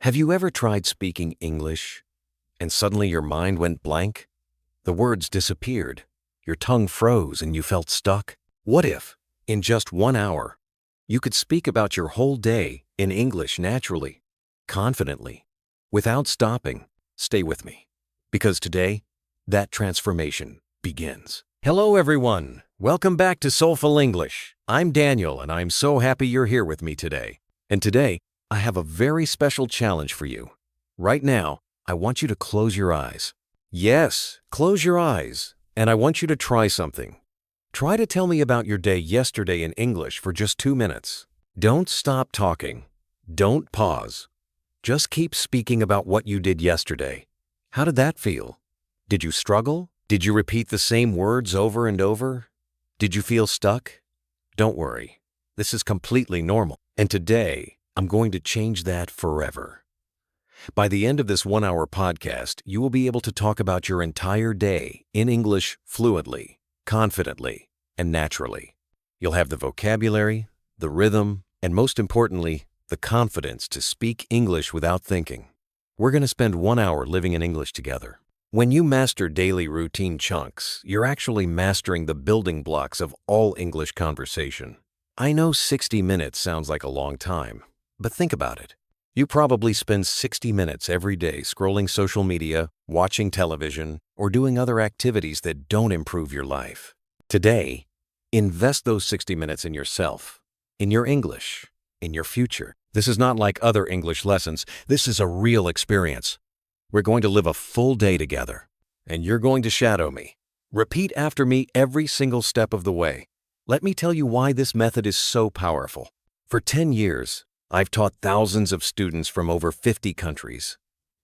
Have you ever tried speaking English and suddenly your mind went blank? The words disappeared, your tongue froze, and you felt stuck? What if, in just 1 hour, you could speak about your whole day in English naturally, confidently, without stopping? Stay with me, because today, that transformation begins. Hello, everyone. Welcome back to Soulful English. I'm Daniel, and I'm so happy you're here with me today. And today, I have a very special challenge for you. Right now, I want you to close your eyes. Yes, close your eyes, and I want you to try something. Try to tell me about your day yesterday in English for just 2 minutes. Don't stop talking. Don't pause. Just keep speaking about what you did yesterday. How did that feel? Did you struggle? Did you repeat the same words over and over? Did you feel stuck? Don't worry. This is completely normal. And today, I'm going to change that forever. By the end of this 1-hour podcast, you will be able to talk about your entire day in English fluently, confidently, and naturally. You'll have the vocabulary, the rhythm, and most importantly, the confidence to speak English without thinking. We're going to spend 1 hour living in English together. When you master daily routine chunks, you're actually mastering the building blocks of all English conversation. I know 60 minutes sounds like a long time, but think about it. You probably spend 60 minutes every day scrolling social media, watching television, or doing other activities that don't improve your life. Today, invest those 60 minutes in yourself, in your English, in your future. This is not like other English lessons. This is a real experience. We're going to live a full day together, and you're going to shadow me. Repeat after me every single step of the way. Let me tell you why this method is so powerful. For 10 years, I've taught thousands of students from over 50 countries,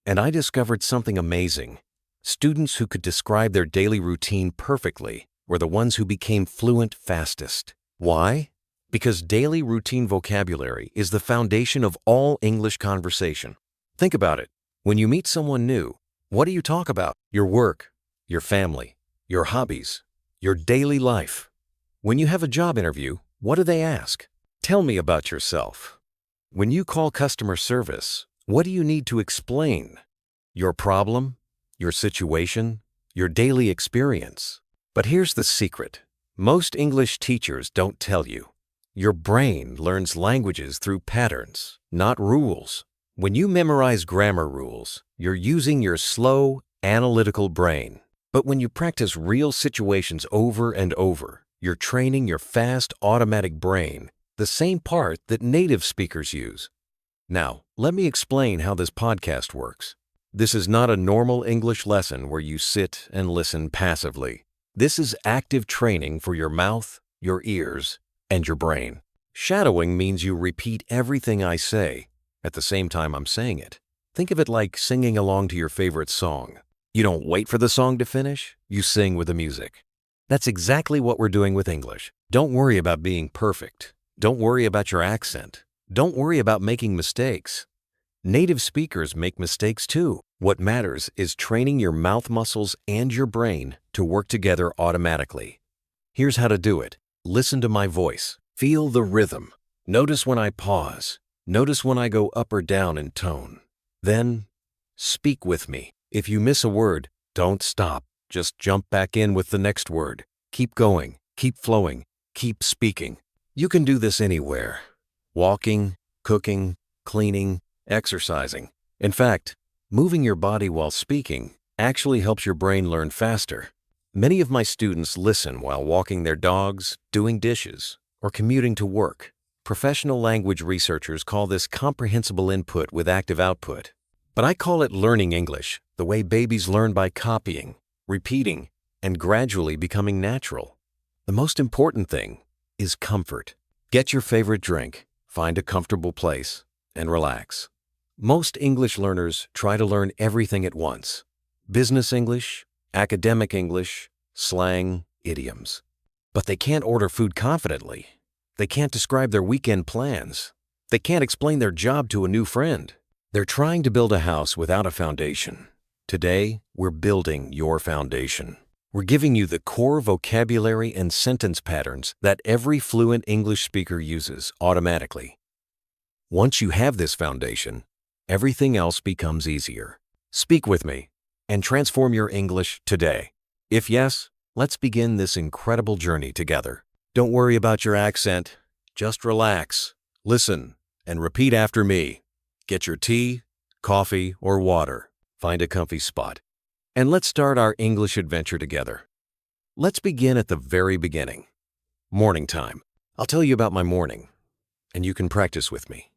and I discovered something amazing. Students who could describe their daily routine perfectly were the ones who became fluent fastest. Why? Because daily routine vocabulary is the foundation of all English conversation. Think about it. When you meet someone new, what do you talk about? Your work, your family, your hobbies, your daily life. When you have a job interview, what do they ask? Tell me about yourself. When you call customer service, what do you need to explain? Your problem, your situation, your daily experience. But here's the secret. Most English teachers don't tell you. Your brain learns languages through patterns, not rules. When you memorize grammar rules, you're using your slow, analytical brain. But when you practice real situations over and over, you're training your fast, automatic brain, the same part that native speakers use. Now, let me explain how this podcast works. This is not a normal English lesson where you sit and listen passively. This is active training for your mouth, your ears, and your brain. Shadowing means you repeat everything I say at the same time I'm saying it. Think of it like singing along to your favorite song. You don't wait for the song to finish, you sing with the music. That's exactly what we're doing with English. Don't worry about being perfect. Don't worry about your accent. Don't worry about making mistakes. Native speakers make mistakes too. What matters is training your mouth muscles and your brain to work together automatically. Here's how to do it. Listen to my voice. Feel the rhythm. Notice when I pause. Notice when I go up or down in tone. Then, speak with me. If you miss a word, don't stop. Just jump back in with the next word. Keep going, keep flowing, keep speaking. You can do this anywhere. Walking, cooking, cleaning, exercising. In fact, moving your body while speaking actually helps your brain learn faster. Many of my students listen while walking their dogs, doing dishes, or commuting to work. Professional language researchers call this comprehensible input with active output. But I call it learning English, the way babies learn by copying, repeating, and gradually becoming natural. The most important thing is comfort. Get your favorite drink, find a comfortable place, and relax. Most English learners try to learn everything at once. Business English, academic English, slang, idioms. But they can't order food confidently. They can't describe their weekend plans. They can't explain their job to a new friend. They're trying to build a house without a foundation. Today, we're building your foundation. We're giving you the core vocabulary and sentence patterns that every fluent English speaker uses automatically. Once you have this foundation, everything else becomes easier. Speak with me and transform your English today. If yes, let's begin this incredible journey together. Don't worry about your accent. Just relax, listen, and repeat after me. Get your tea, coffee, or water. Find a comfy spot. And let's start our English adventure together. Let's begin at the very beginning. Morning time. I'll tell you about my morning, and you can practice with me.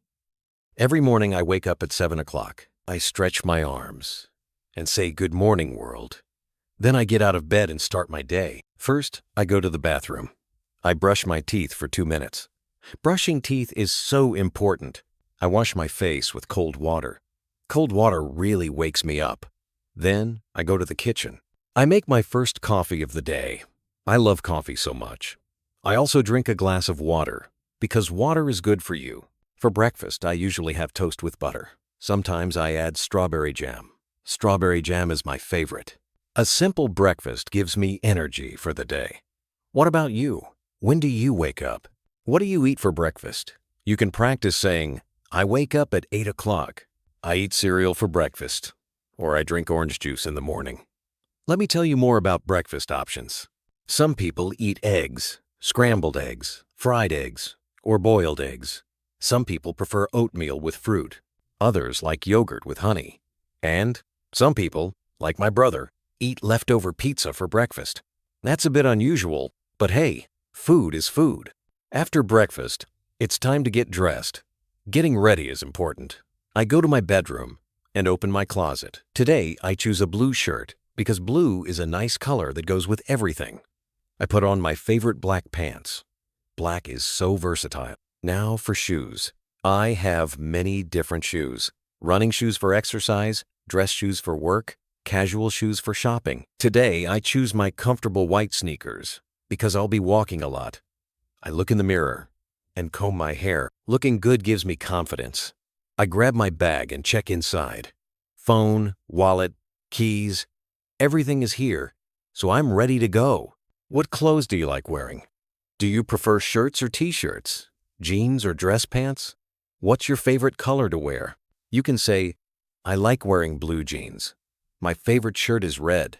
Every morning I wake up at 7 o'clock. I stretch my arms and say, "Good morning, world." Then I get out of bed and start my day. First, I go to the bathroom. I brush my teeth for 2 minutes. Brushing teeth is so important. I wash my face with cold water. Cold water really wakes me up. Then I go to the kitchen. I make my first coffee of the day. I love coffee so much. I also drink a glass of water because water is good for you. For breakfast, I usually have toast with butter. Sometimes I add strawberry jam. Strawberry jam is my favorite. A simple breakfast gives me energy for the day. What about you? When do you wake up? What do you eat for breakfast? You can practice saying, "I wake up at 8 o'clock. I eat cereal for breakfast," or "I drink orange juice in the morning." Let me tell you more about breakfast options. Some people eat eggs, scrambled eggs, fried eggs, or boiled eggs. Some people prefer oatmeal with fruit. Others like yogurt with honey. And some people, like my brother, eat leftover pizza for breakfast. That's a bit unusual, but hey, food is food. After breakfast, it's time to get dressed. Getting ready is important. I go to my bedroom and open my closet. Today, I choose a blue shirt because blue is a nice color that goes with everything. I put on my favorite black pants. Black is so versatile. Now for shoes. I have many different shoes. Running shoes for exercise, dress shoes for work, casual shoes for shopping. Today, I choose my comfortable white sneakers because I'll be walking a lot. I look in the mirror and comb my hair. Looking good gives me confidence. I grab my bag and check inside. Phone, wallet, keys, everything is here, so I'm ready to go. What clothes do you like wearing? Do you prefer shirts or t-shirts? Jeans or dress pants? What's your favorite color to wear? You can say, "I like wearing blue jeans. My favorite shirt is red."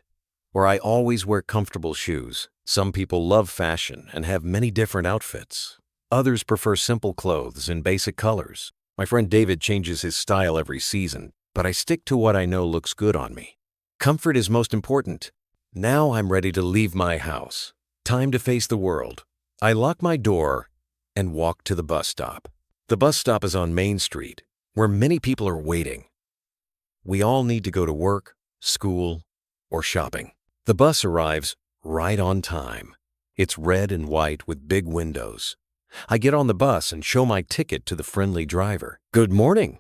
Or, "I always wear comfortable shoes." Some people love fashion and have many different outfits. Others prefer simple clothes in basic colors. My friend David changes his style every season, but I stick to what I know looks good on me. Comfort is most important. Now I'm ready to leave my house. Time to face the world. I lock my door and walk to the bus stop. The bus stop is on Main Street, where many people are waiting. We all need to go to work, school, or shopping. The bus arrives right on time. It's red and white with big windows. I get on the bus and show my ticket to the friendly driver. "Good morning,"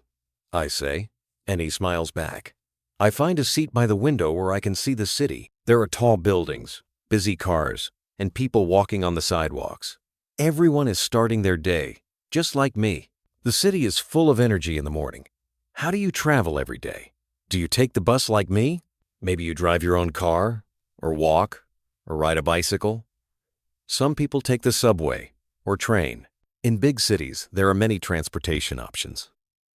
I say, and he smiles back. I find a seat by the window where I can see the city. There are tall buildings, busy cars, and people walking on the sidewalks. Everyone is starting their day, just like me. The city is full of energy in the morning. How do you travel every day? Do you take the bus like me? Maybe you drive your own car, or walk, or ride a bicycle. Some people take the subway or train. In big cities, there are many transportation options.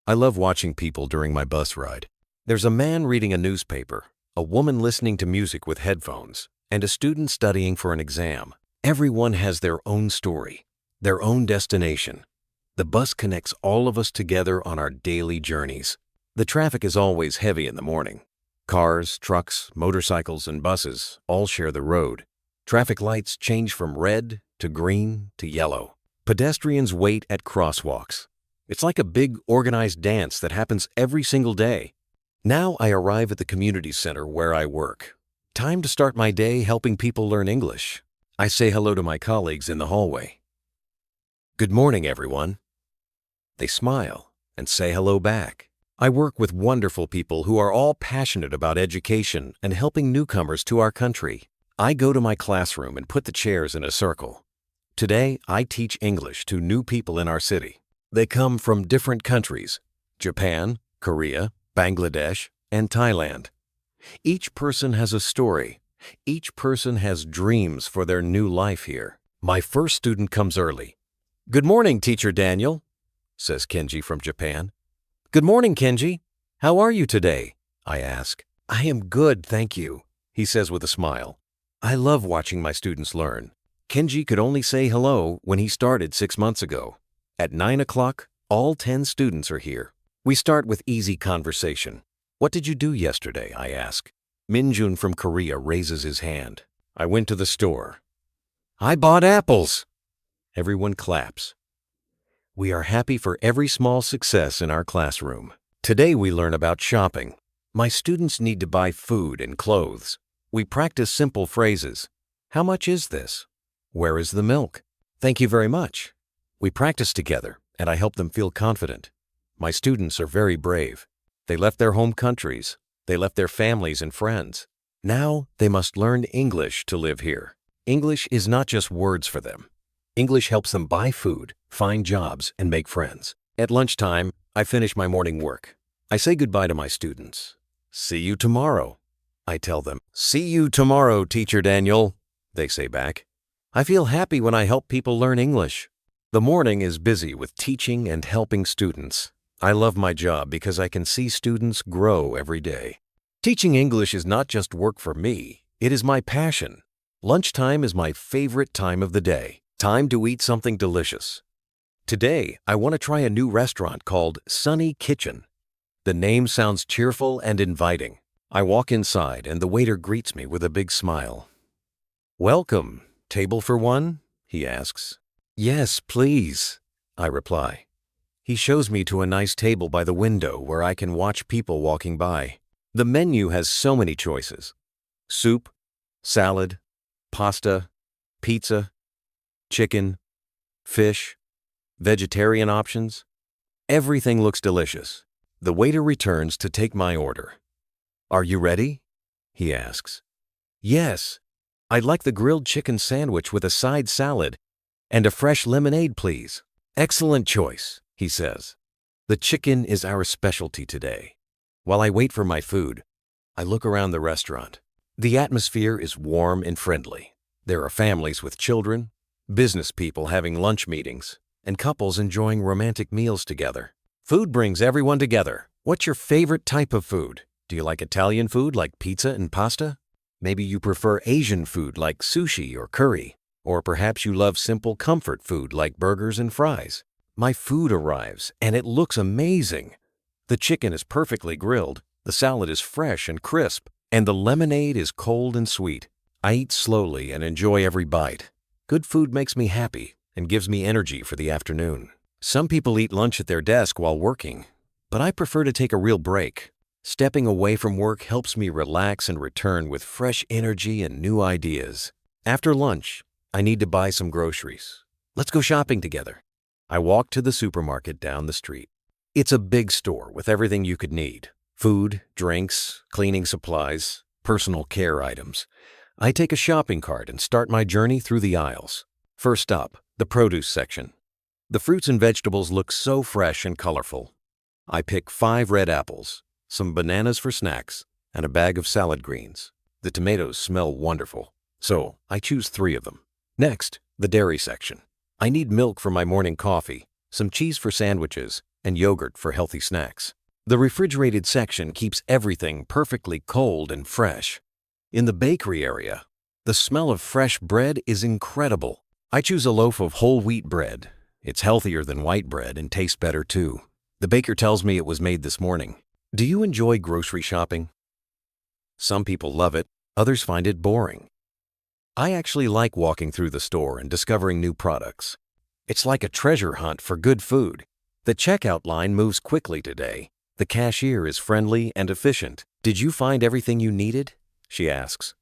I love watching people during my bus ride. There's a man reading a newspaper, a woman listening to music with headphones, and a student studying for an exam. Everyone has their own story, their own destination. The bus connects all of us together on our daily journeys. The traffic is always heavy in the morning. Cars, trucks, motorcycles, and buses all share the road. Traffic lights change from red to green to yellow. Pedestrians wait at crosswalks. It's like a big organized dance that happens every single day. Now I arrive at the community center where I work. Time to start my day helping people learn English. I say hello to my colleagues in the hallway. "Good morning, everyone." They smile and say hello back. I work with wonderful people who are all passionate about education and helping newcomers to our country. I go to my classroom and put the chairs in a circle. Today, I teach English to new people in our city. They come from different countries: Japan, Korea, Bangladesh, and Thailand. Each person has a story. Each person has dreams for their new life here. My first student comes early. "Good morning, Teacher Daniel," says Kenji from Japan. Good morning, Kenji. How are you today? I ask. I am good, thank you, he says with a smile. I love watching my students learn. Kenji could only say hello when he started 6 months ago. At 9 o'clock, all 10 students are here. We start with easy conversation. What did you do yesterday? I ask. Minjun from Korea raises his hand. I went to the store. I bought apples. Everyone claps. We are happy for every small success in our classroom. Today we learn about shopping. My students need to buy food and clothes. We practice simple phrases. How much is this? Where is the milk? Thank you very much. We practice together, and I help them feel confident. My students are very brave. They left their home countries. They left their families and friends. Now they must learn English to live here. English is not just words for them. English helps them buy food, find jobs, and make friends. At lunchtime, I finish my morning work. I say goodbye to my students. See you tomorrow. I tell them, see you tomorrow, Teacher Daniel, they say back. I feel happy when I help people learn English. The morning is busy with teaching and helping students. I love my job because I can see students grow every day. Teaching English is not just work for me, it is my passion. Lunchtime is my favorite time of the day. Time to eat something delicious. Today, I want to try a new restaurant called Sunny Kitchen. The name sounds cheerful and inviting. I walk inside and the waiter greets me with a big smile. Welcome. Table for one? He asks. Yes, please, I reply. He shows me to a nice table by the window where I can watch people walking by. The menu has so many choices. Soup, salad, pasta, pizza, chicken, fish, vegetarian options. Everything looks delicious. The waiter returns to take my order. Are you ready? He asks. Yes. I'd like the grilled chicken sandwich with a side salad and a fresh lemonade, please. Excellent choice, he says. The chicken is our specialty today. While I wait for my food, I look around the restaurant. The atmosphere is warm and friendly. There are families with children, business people having lunch meetings, and couples enjoying romantic meals together. Food brings everyone together. What's your favorite type of food? Do you like Italian food like pizza and pasta? Maybe you prefer Asian food like sushi or curry. Or perhaps you love simple comfort food like burgers and fries. My food arrives, and it looks amazing. The chicken is perfectly grilled, the salad is fresh and crisp, and the lemonade is cold and sweet. I eat slowly and enjoy every bite. Good food makes me happy and gives me energy for the afternoon. Some people eat lunch at their desk while working, but I prefer to take a real break. Stepping away from work helps me relax and return with fresh energy and new ideas. After lunch, I need to buy some groceries. Let's go shopping together. I walk to the supermarket down the street. It's a big store with everything you could need. Food, drinks, cleaning supplies, personal care items. I take a shopping cart and start my journey through the aisles. First up, the produce section. The fruits and vegetables look so fresh and colorful. I pick 5 red apples, some bananas for snacks, and a bag of salad greens. The tomatoes smell wonderful, so I choose 3 of them. Next, the dairy section. I need milk for my morning coffee, some cheese for sandwiches, and yogurt for healthy snacks. The refrigerated section keeps everything perfectly cold and fresh. In the bakery area, the smell of fresh bread is incredible. I choose a loaf of whole wheat bread. It's healthier than white bread and tastes better too. The baker tells me it was made this morning. Do you enjoy grocery shopping? Some people love it, others find it boring. I actually like walking through the store and discovering new products. It's like a treasure hunt for good food. The checkout line moves quickly today. The cashier is friendly and efficient. Did you find everything you needed? She asks.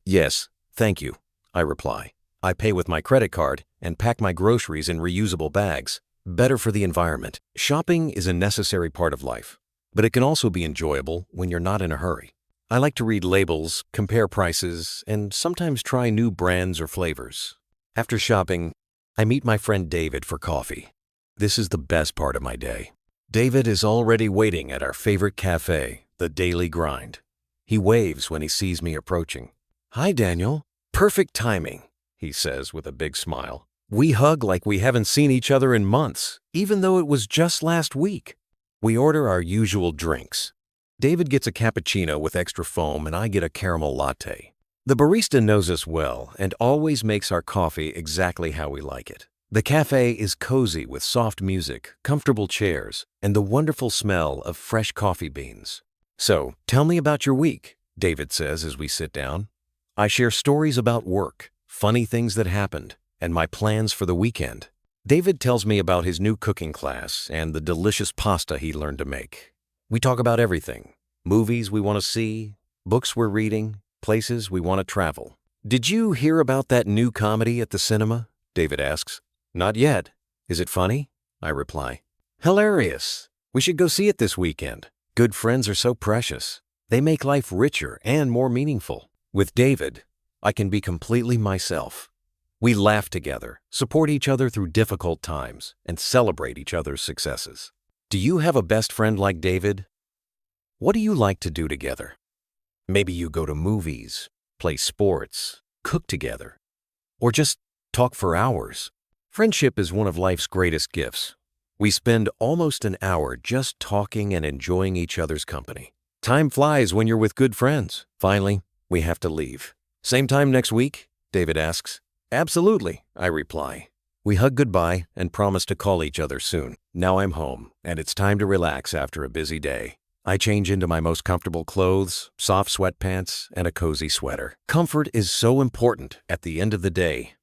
Yes, thank you, I reply. I pay with my credit card and pack my groceries in reusable bags. Better for the environment. Shopping is a necessary part of life, but it can also be enjoyable when you're not in a hurry. I like to read labels, compare prices, and sometimes try new brands or flavors. After shopping, I meet my friend David for coffee. This is the best part of my day. David is already waiting at our favorite cafe, The Daily Grind. He waves when he sees me approaching. Hi, Daniel. Perfect timing, he says with a big smile. We hug like we haven't seen each other in months, even though it was just last week. We order our usual drinks. David gets a cappuccino with extra foam and I get a caramel latte. The barista knows us well and always makes our coffee exactly how we like it. The cafe is cozy with soft music, comfortable chairs, and the wonderful smell of fresh coffee beans. So, tell me about your week, David says as we sit down. I share stories about work, funny things that happened, and my plans for the weekend. David tells me about his new cooking class and the delicious pasta he learned to make. We talk about everything: movies we want to see, books we're reading, places we want to travel. Did you hear about that new comedy at the cinema? David asks. Not yet. Is it funny? I reply. Hilarious. We should go see it this weekend. Good friends are so precious. They make life richer and more meaningful. With David, I can be completely myself. We laugh together, support each other through difficult times, and celebrate each other's successes. Do you have a best friend like David? What do you like to do together? Maybe you go to movies, play sports, cook together, or just talk for hours. Friendship is one of life's greatest gifts. We spend almost an hour just talking and enjoying each other's company. Time flies when you're with good friends. Finally, we have to leave. Same time next week? David asks. Absolutely, I reply. We hug goodbye and promise to call each other soon. Now I'm home, and it's time to relax after a busy day. I change into my most comfortable clothes, soft sweatpants, and a cozy sweater. Comfort is so important at the end of the day.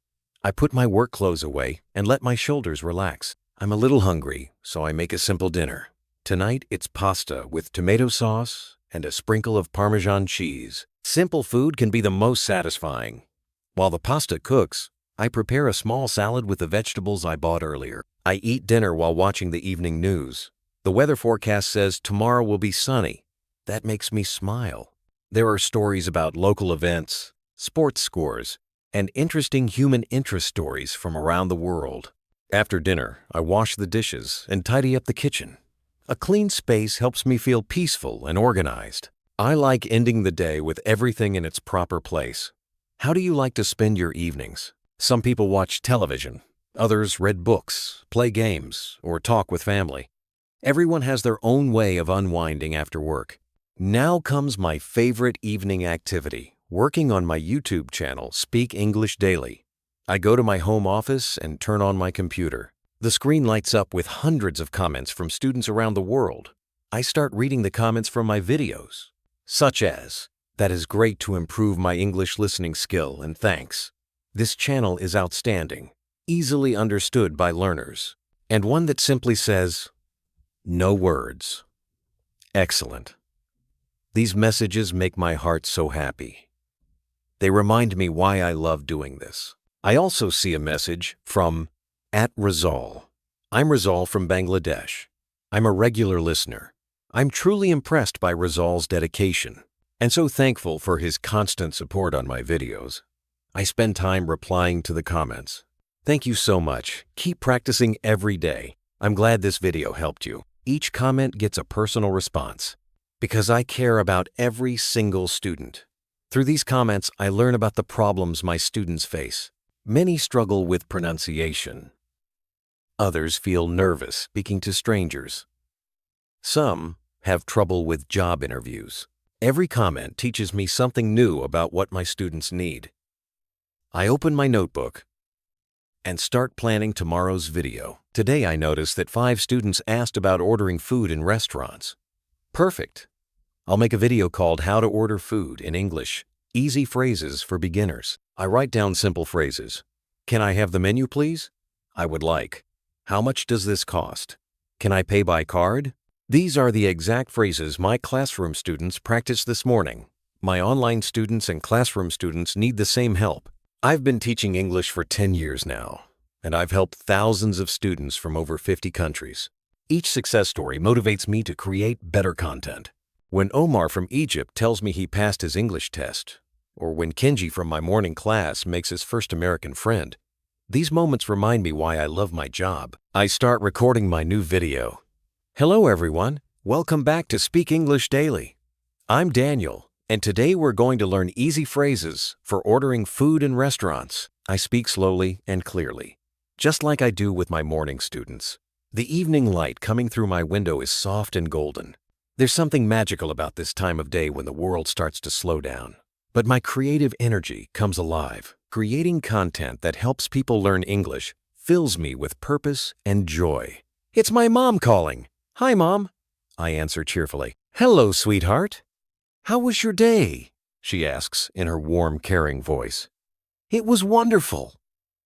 I put my work clothes away and let my shoulders relax. I'm a little hungry, so I make a simple dinner. Tonight it's pasta with tomato sauce and a sprinkle of Parmesan cheese. Simple food can be the most satisfying. While the pasta cooks, I prepare a small salad with the vegetables I bought earlier. I eat dinner while watching the evening news. The weather forecast says tomorrow will be sunny. That makes me smile. There are stories about local events, sports scores, and interesting human interest stories from around the world. After dinner, I wash the dishes and tidy up the kitchen. A clean space helps me feel peaceful and organized. I like ending the day with everything in its proper place. How do you like to spend your evenings? Some people watch television. Others read books, play games, or talk with family. Everyone has their own way of unwinding after work. Now comes my favorite evening activity: working on my YouTube channel, Speak English Daily. I go to my home office and turn on my computer. The screen lights up with hundreds of comments from students around the world. I start reading the comments from my videos, such as, "That is great to improve my English listening skill, and thanks. This channel is outstanding, easily understood by learners." And one that simply says, "No words. Excellent." These messages make my heart so happy. They remind me why I love doing this. I also see a message from @Rizal. I'm Rizal from Bangladesh. I'm a regular listener. I'm truly impressed by Rizal's dedication and so thankful for his constant support on my videos. I spend time replying to the comments. Thank you so much. Keep practicing every day. I'm glad this video helped you. Each comment gets a personal response because I care about every single student. Through these comments, I learn about the problems my students face. Many struggle with pronunciation. Others feel nervous speaking to strangers. Some have trouble with job interviews. Every comment teaches me something new about what my students need. I open my notebook and start planning tomorrow's video. Today I noticed that 5 students asked about ordering food in restaurants. Perfect. I'll make a video called How to Order Food in English, Easy Phrases for Beginners. I write down simple phrases. Can I have the menu, please? I would like. How much does this cost? Can I pay by card? These are the exact phrases my classroom students practiced this morning. My online students and classroom students need the same help. I've been teaching English for 10 years now, and I've helped thousands of students from over 50 countries. Each success story motivates me to create better content. When Omar from Egypt tells me he passed his English test, or when Kenji from my morning class makes his first American friend, these moments remind me why I love my job. I start recording my new video. Hello everyone, welcome back to Speak English Daily. I'm Daniel, and today we're going to learn easy phrases for ordering food in restaurants. I speak slowly and clearly, just like I do with my morning students. The evening light coming through my window is soft and golden. There's something magical about this time of day when the world starts to slow down. But my creative energy comes alive. Creating content that helps people learn English fills me with purpose and joy. It's my mom calling. Hi, Mom. I answer cheerfully. Hello, sweetheart. How was your day? She asks in her warm, caring voice. It was wonderful.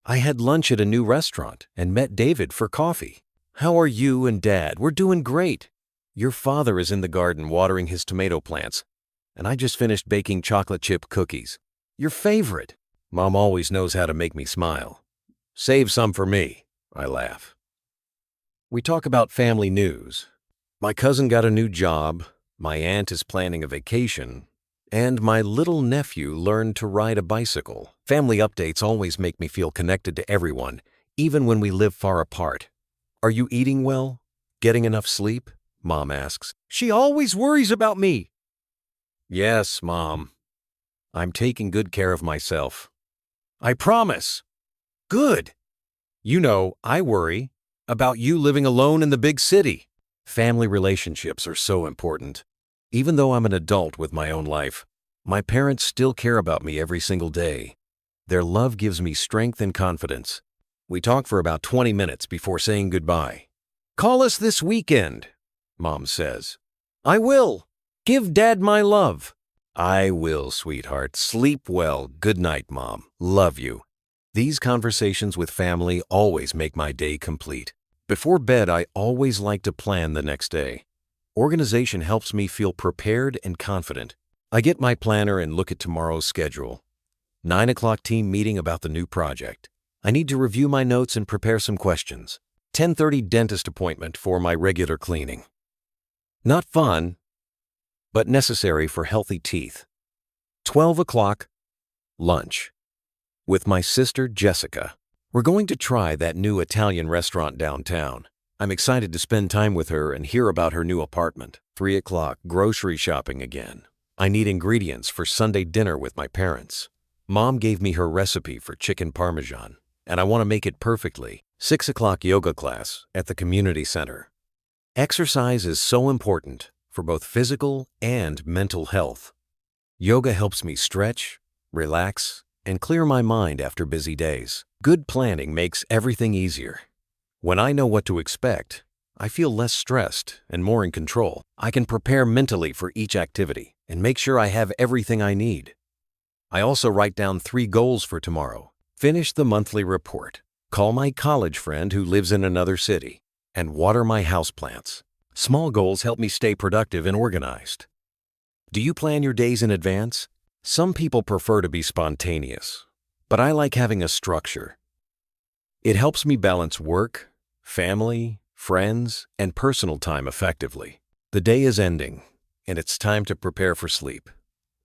I had lunch at a new restaurant and met David for coffee. How are you and Dad? We're doing great. Your father is in the garden watering his tomato plants, and I just finished baking chocolate chip cookies. Your favorite. Mom always knows how to make me smile. Save some for me, I laugh. We talk about family news. My cousin got a new job, my aunt is planning a vacation, and my little nephew learned to ride a bicycle. Family updates always make me feel connected to everyone, even when we live far apart. Are you eating well? Getting enough sleep? Mom asks. She always worries about me. Yes, Mom. I'm taking good care of myself. I promise. Good. You know, I worry about you living alone in the big city. Family relationships are so important. Even though I'm an adult with my own life, my parents still care about me every single day. Their love gives me strength and confidence. We talk for about 20 minutes before saying goodbye. Call us this weekend, Mom says. I will. Give Dad my love. I will, sweetheart. Sleep well. Good night, Mom. Love you. These conversations with family always make my day complete. Before bed, I always like to plan the next day. Organization helps me feel prepared and confident. I get my planner and look at tomorrow's schedule. 9 o'clock team meeting about the new project. I need to review my notes and prepare some questions. 10:30 dentist appointment for my regular cleaning. Not fun, but necessary for healthy teeth. 12 o'clock, lunch. With my sister Jessica. We're going to try that new Italian restaurant downtown. I'm excited to spend time with her and hear about her new apartment. 3 o'clock, grocery shopping again. I need ingredients for Sunday dinner with my parents. Mom gave me her recipe for chicken parmesan, and I want to make it perfectly. 6 o'clock yoga class at the community center. Exercise is so important for both physical and mental health. Yoga helps me stretch, relax, and clear my mind after busy days. Good planning makes everything easier. When I know what to expect, I feel less stressed and more in control. I can prepare mentally for each activity and make sure I have everything I need. I also write down 3 goals for tomorrow. Finish the monthly report, call my college friend who lives in another city, and water my houseplants. Small goals help me stay productive and organized. Do you plan your days in advance? Some people prefer to be spontaneous, but I like having a structure. It helps me balance work, family, friends, and personal time effectively. The day is ending, and it's time to prepare for sleep.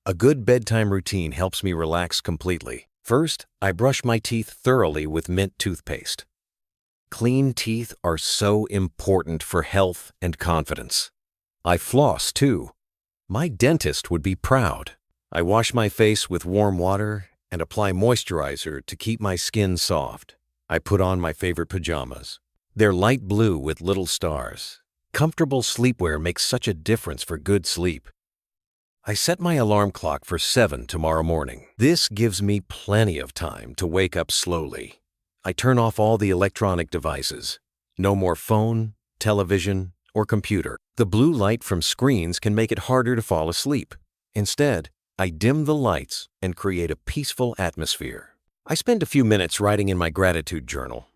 A good bedtime routine helps me relax completely. First, I brush my teeth thoroughly with mint toothpaste. Clean teeth are so important for health and confidence. I floss too. My dentist would be proud. I wash my face with warm water and apply moisturizer to keep my skin soft. I put on my favorite pajamas. They're light blue with little stars. Comfortable sleepwear makes such a difference for good sleep. I set my alarm clock for 7 tomorrow morning. This gives me plenty of time to wake up slowly. I turn off all the electronic devices. No more phone, television, or computer. The blue light from screens can make it harder to fall asleep. Instead, I dim the lights and create a peaceful atmosphere. I spend a few minutes writing in my gratitude journal.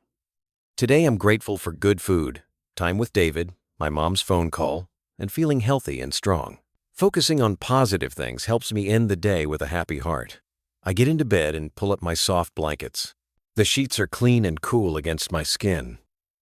Today I'm grateful for good food, time with David, my mom's phone call, and feeling healthy and strong. Focusing on positive things helps me end the day with a happy heart. I get into bed and pull up my soft blankets. The sheets are clean and cool against my skin.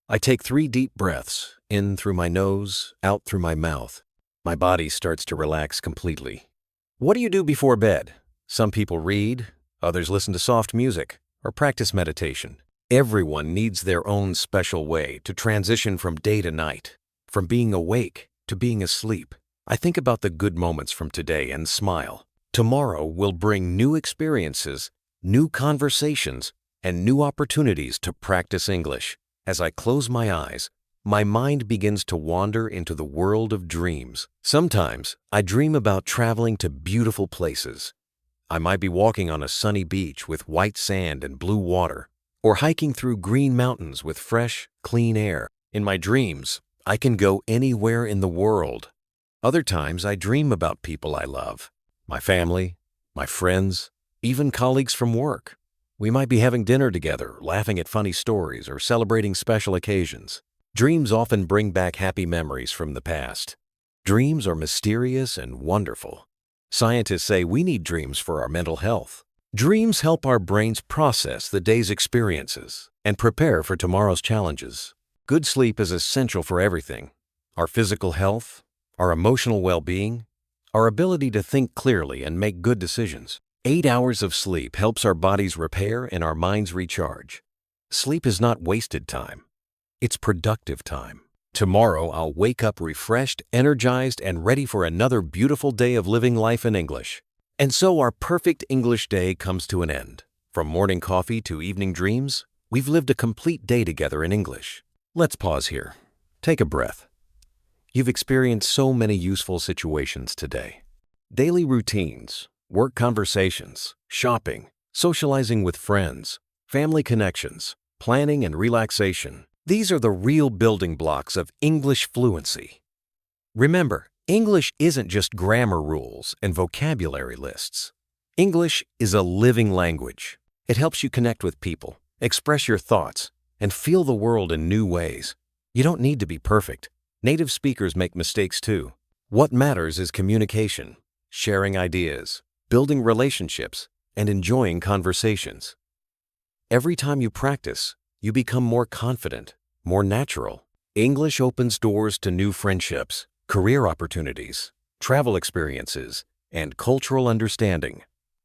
I take 3 deep breaths, in through my nose, out through my mouth. My body starts to relax completely. What do you do before bed? Some people read, others listen to soft music, or practice meditation. Everyone needs their own special way to transition from day to night, from being awake to being asleep. I think about the good moments from today and smile. Tomorrow will bring new experiences, new conversations, and new opportunities to practice English. As I close my eyes, my mind begins to wander into the world of dreams. Sometimes I dream about traveling to beautiful places. I might be walking on a sunny beach with white sand and blue water, or hiking through green mountains with fresh, clean air. In my dreams, I can go anywhere in the world. Other times I dream about people I love, my family, my friends, even colleagues from work. We might be having dinner together, laughing at funny stories, or celebrating special occasions. Dreams often bring back happy memories from the past. Dreams are mysterious and wonderful. Scientists say we need dreams for our mental health. Dreams help our brains process the day's experiences and prepare for tomorrow's challenges. Good sleep is essential for everything: our physical health, our emotional well-being, our ability to think clearly and make good decisions. 8 hours of sleep helps our bodies repair and our minds recharge. Sleep is not wasted time. It's productive time. Tomorrow, I'll wake up refreshed, energized, and ready for another beautiful day of living life in English. And so our perfect English day comes to an end. From morning coffee to evening dreams, we've lived a complete day together in English. Let's pause here. Take a breath. You've experienced so many useful situations today. Daily routines, work conversations, shopping, socializing with friends, family connections, planning and relaxation. These are the real building blocks of English fluency. Remember, English isn't just grammar rules and vocabulary lists. English is a living language. It helps you connect with people, express your thoughts, and feel the world in new ways. You don't need to be perfect. Native speakers make mistakes too. What matters is communication, sharing ideas, building relationships, and enjoying conversations. Every time you practice, you become more confident, more natural. English opens doors to new friendships, career opportunities, travel experiences, and cultural understanding.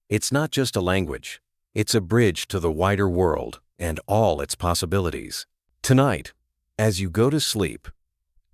It's not just a language. It's a bridge to the wider world and all its possibilities. Tonight, as you go to sleep,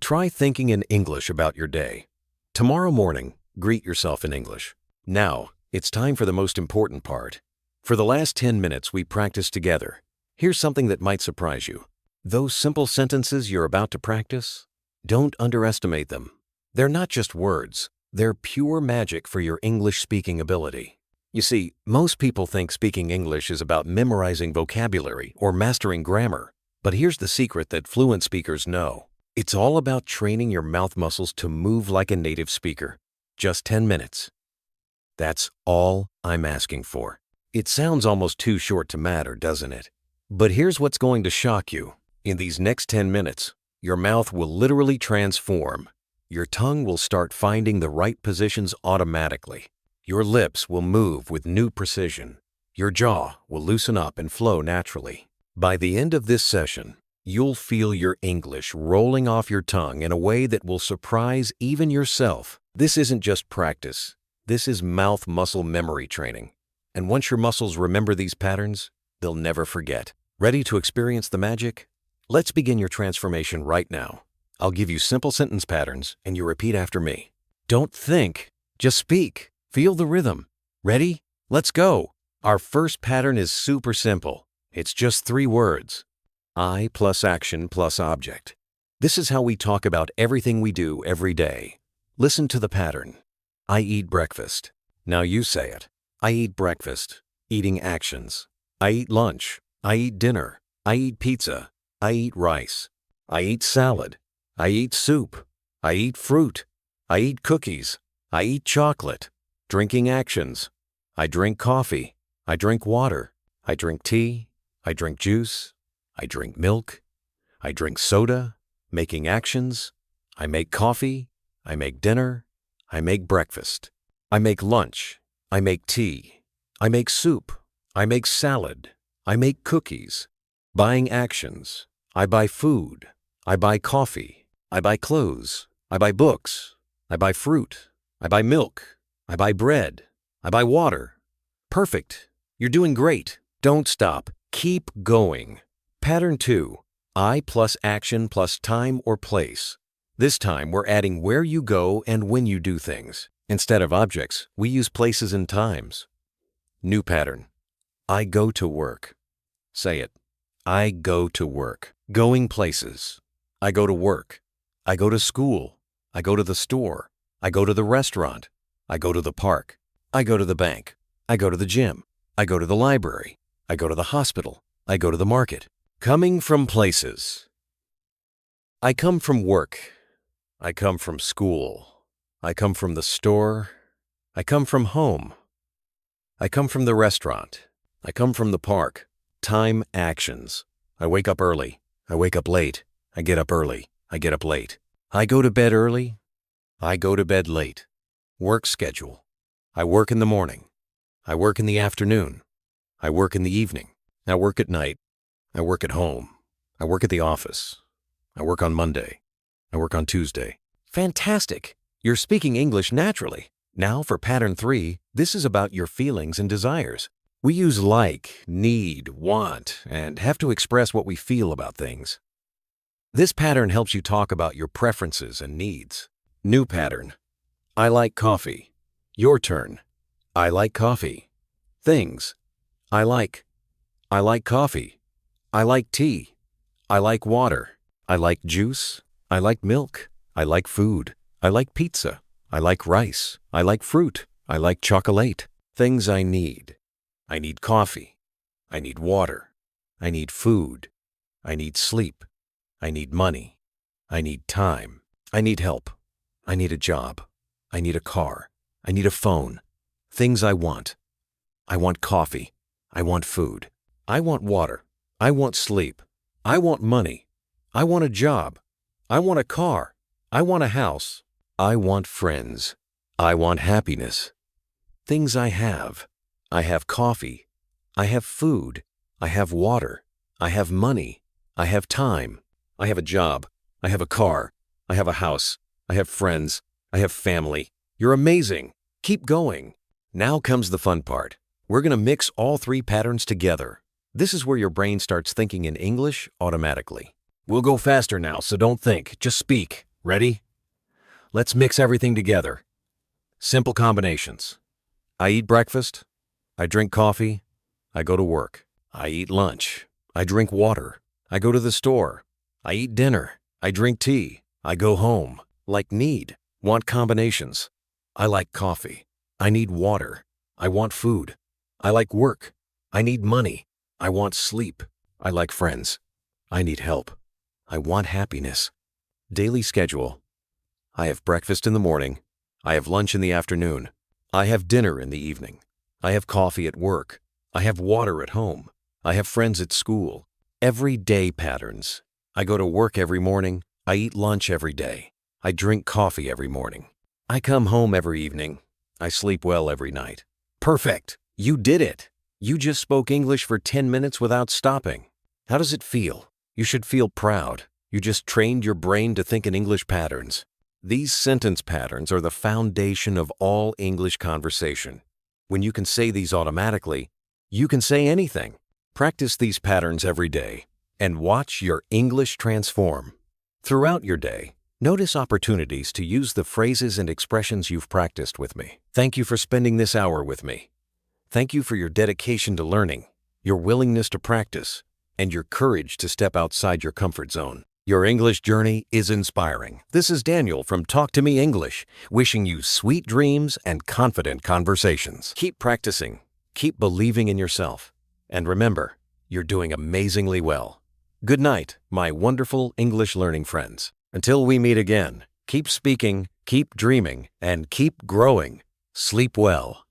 try thinking in English about your day. Tomorrow morning, greet yourself in English. Now, it's time for the most important part. For the last 10 minutes we practiced together. Here's something that might surprise you. Those simple sentences you're about to practice, don't underestimate them. They're not just words. They're pure magic for your English speaking ability. You see, most people think speaking English is about memorizing vocabulary or mastering grammar. But here's the secret that fluent speakers know. It's all about training your mouth muscles to move like a native speaker. Just 10 minutes. That's all I'm asking for. It sounds almost too short to matter, doesn't it? But here's what's going to shock you. In these next 10 minutes, your mouth will literally transform. Your tongue will start finding the right positions automatically. Your lips will move with new precision. Your jaw will loosen up and flow naturally. By the end of this session, you'll feel your English rolling off your tongue in a way that will surprise even yourself. This isn't just practice. This is mouth muscle memory training. And once your muscles remember these patterns, they'll never forget. Ready to experience the magic? Let's begin your transformation right now. I'll give you simple sentence patterns and you repeat after me. Don't think, just speak. Feel the rhythm. Ready? Let's go. Our first pattern is super simple. It's just 3 words. I plus action plus object. This is how we talk about everything we do every day. Listen to the pattern. I eat breakfast. Now you say it. I eat breakfast. Eating actions. I eat lunch. I eat dinner. I eat pizza. I eat rice. I eat salad. I eat soup. I eat fruit. I eat cookies. I eat chocolate. Drinking actions. I drink coffee. I drink water. I drink tea. I drink juice. I drink milk. I drink soda. Making actions. I make coffee. I make dinner. I make breakfast. I make lunch. I make tea. I make soup. I make salad. I make cookies. Buying actions. I buy food. I buy coffee. I buy clothes. I buy books. I buy fruit. I buy milk. I buy bread. I buy water. Perfect. You're doing great. Don't stop. Keep going. Pattern 2. I plus action plus time or place. This time we're adding where you go and when you do things. Instead of objects, we use places and times. New pattern. I go to work. Say it. I go to work. Going places. I go to work. I go to school. I go to the store. I go to the restaurant. I go to the park. I go to the bank. I go to the gym. I go to the library. I go to the hospital. I go to the market. Coming from places. I come from work. I come from school. I come from the store. I come from home. I come from the restaurant. I come from the park. Time actions. I wake up early. I wake up late. I get up early. I get up late. I go to bed early. I go to bed late. Work schedule. I work in the morning. I work in the afternoon. I work in the evening. I work at night. I work at home. I work at the office. I work on Monday. I work on Tuesday. Fantastic! You're speaking English naturally. Now for pattern 3, this is about your feelings and desires. We use like, need, want, and have to express what we feel about things. This pattern helps you talk about your preferences and needs. New pattern. I like coffee. Your turn. I like coffee. Things. I like coffee. I like tea. I like water. I like juice. I like milk. I like food. I like pizza. I like rice. I like fruit. I like chocolate. Things I need. I need coffee. I need water. I need food. I need sleep. I need money. I need time. I need help. I need a job. I need a car. I need a phone. Things I want. I want coffee. I want food. I want water. I want sleep. I want money. I want a job. I want a car. I want a house. I want friends. I want happiness. Things I have. I have coffee. I have food. I have water. I have money. I have time. I have a job. I have a car. I have a house. I have friends. I have family. You're amazing. Keep going. Now comes the fun part. We're going to mix all 3 patterns together. This is where your brain starts thinking in English automatically. We'll go faster now, so don't think. Just speak. Ready? Let's mix everything together. Simple combinations. I eat breakfast. I drink coffee. I go to work. I eat lunch. I drink water. I go to the store. I eat dinner. I drink tea. I go home. Like need. Want combinations. I like coffee. I need water. I want food. I like work. I need money. I want sleep. I like friends. I need help. I want happiness. Daily schedule. I have breakfast in the morning. I have lunch in the afternoon. I have dinner in the evening. I have coffee at work. I have water at home. I have friends at school. Everyday patterns. I go to work every morning. I eat lunch every day. I drink coffee every morning. I come home every evening. I sleep well every night. Perfect! You did it! You just spoke English for 10 minutes without stopping. How does it feel? You should feel proud. You just trained your brain to think in English patterns. These sentence patterns are the foundation of all English conversation. When you can say these automatically, you can say anything. Practice these patterns every day and watch your English transform. Throughout your day, notice opportunities to use the phrases and expressions you've practiced with me. Thank you for spending this hour with me. Thank you for your dedication to learning, your willingness to practice, and your courage to step outside your comfort zone. Your English journey is inspiring. This is Daniel from Talk to Me English, wishing you sweet dreams and confident conversations. Keep practicing, keep believing in yourself, and remember, you're doing amazingly well. Good night, my wonderful English learning friends. Until we meet again, keep speaking, keep dreaming, and keep growing. Sleep well.